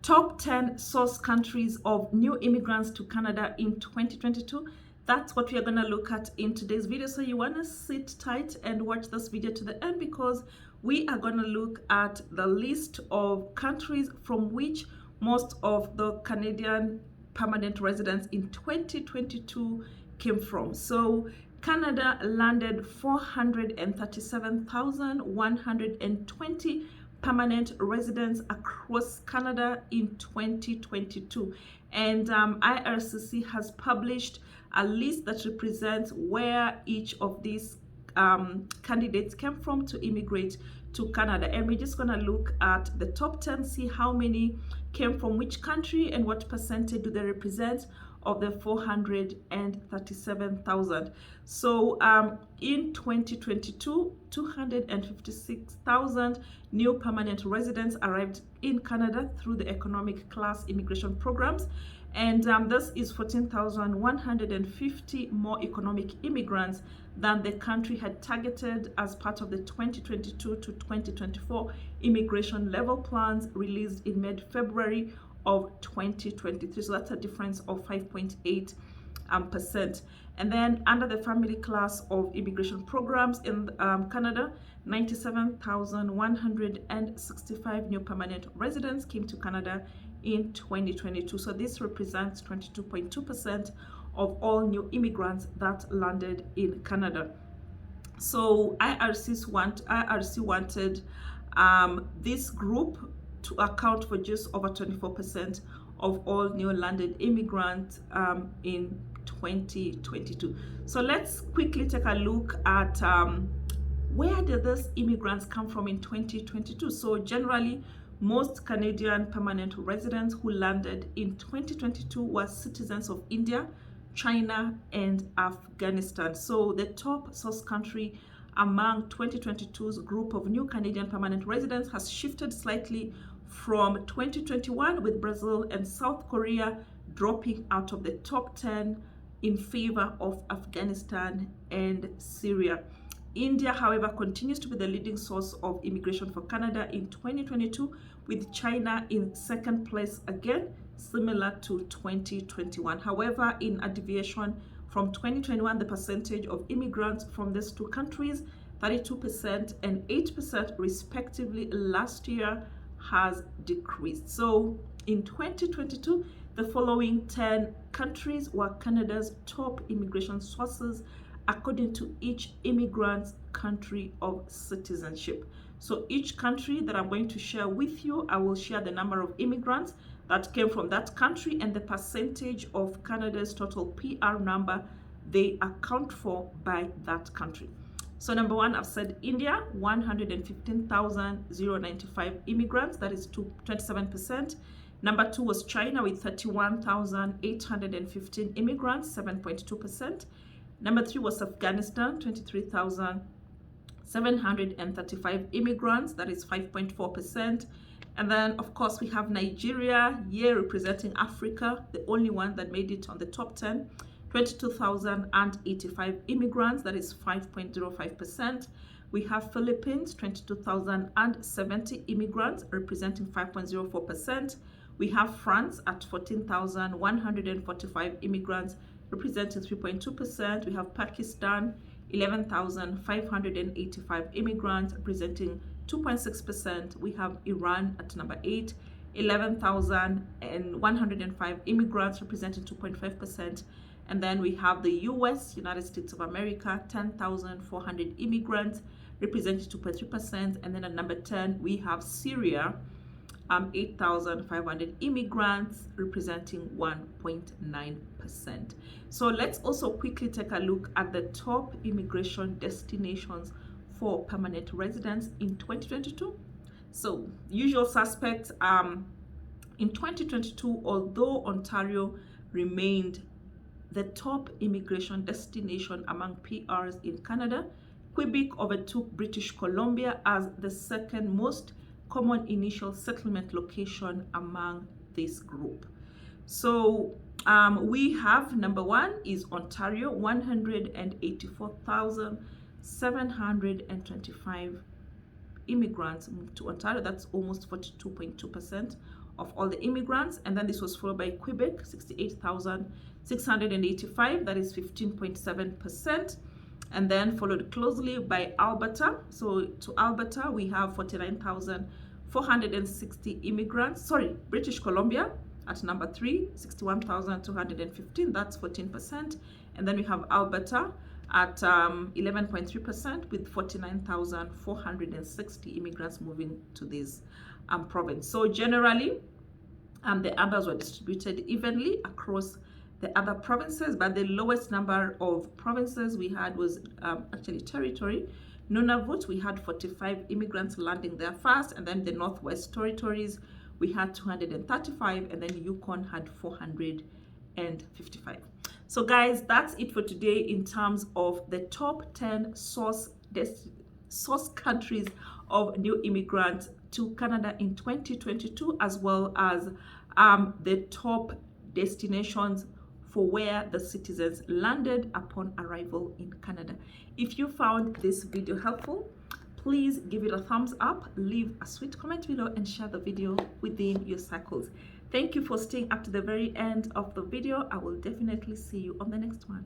Top 10 source countries of new immigrants to Canada in 2022. That's what we are going to look at in today's video. So you want to sit tight and watch this video to the end, because we are going to look at the list of countries from which most of the Canadian permanent residents in 2022 came from. So Canada landed 437,120 permanent residents across Canada in 2022, and IRCC has published a list that represents where each of these candidates came from to immigrate to Canada. And we're just going to look at the top 10, see how many came from which country and what percentage do they represent of the 437,000. So in 2022, 256,000 new permanent residents arrived in Canada through the economic class immigration programs, and this is 14,150 more economic immigrants than the country had targeted as part of the 2022 to 2024 immigration level plans released in mid-February of 2023. So that's a difference of 5.8%. And then under the family class of immigration programs in Canada, 97,165 new permanent residents came to Canada in 2022. So this represents 22.2% of all new immigrants that landed in Canada. So IRC wanted this group to account for just over 24% of all new landed immigrants in 2022. So let's quickly take a look at where did these immigrants come from in 2022. So generally, most Canadian permanent residents who landed in 2022 were citizens of India, China, and Afghanistan. So the top source country among 2022's group of new Canadian permanent residents has shifted slightly from 2021, with Brazil and South Korea dropping out of the top 10 in favor of Afghanistan and Syria. India, however, continues to be the leading source of immigration for Canada in 2022, with China in second place again, similar to 2021. However, in a deviation from 2021, the percentage of immigrants from these two countries, 32% and 8% respectively last year, has decreased. So in 2022, the following 10 countries were Canada's top immigration sources according to each immigrant's country of citizenship. So each country that I'm going to share with you, I will share the number of immigrants that came from that country and the percentage of Canada's total PR number they account for by that country. So number one, I've said India, 115,095 immigrants, that is 27%. Number two was China with 31,815 immigrants, 7.2%. Number three was Afghanistan, 23,735 immigrants, that is 5.4%. And then, of course, we have Nigeria, here representing Africa, the only one that made it on the top 10, 22,085 immigrants, that is 5.05%. We have Philippines, 22,070 immigrants, representing 5.04%. We have France at 14,145 immigrants, representing 3.2%. We have Pakistan, 11,585 immigrants, representing 2.6%. We have Iran at number 8, 11,105 immigrants, representing 2.5%. And then we have the US, United States of America, 10,400 immigrants, representing 2.3%. And then at number 10, we have Syria, 8,500 immigrants, representing 1.9%. So let's also quickly take a look at the top immigration destinations for permanent residents in 2022. So usual suspects, in 2022, although Ontario remained the top immigration destination among PRs in Canada, Quebec overtook British Columbia as the second most common initial settlement location among this group. So we have number one is Ontario, 184,725 immigrants moved to Ontario. That's almost 42.2% of all the immigrants. And then this was followed by Quebec, 68,685, that is 15.7%. And then followed closely by Alberta. So to Alberta, we have 49,460 immigrants. Sorry, British Columbia at number 3, 61,215, that's 14%. And then we have Alberta at 11.3% with 49,460 immigrants moving to this province. So generally, the others were distributed evenly across the other provinces, but the lowest number of provinces we had was actually territory. Nunavut, we had 45 immigrants landing there first, and then the Northwest Territories, we had 235, and then Yukon had 455. So guys, that's it for today in terms of the top 10 source countries of new immigrants to Canada in 2022, as well as the top destinations for where the citizens landed upon arrival in Canada. If you found this video helpful, please give it a thumbs up, leave a sweet comment below, and share the video within your circles. Thank you for staying up to the very end of the video. I will definitely see you on the next one.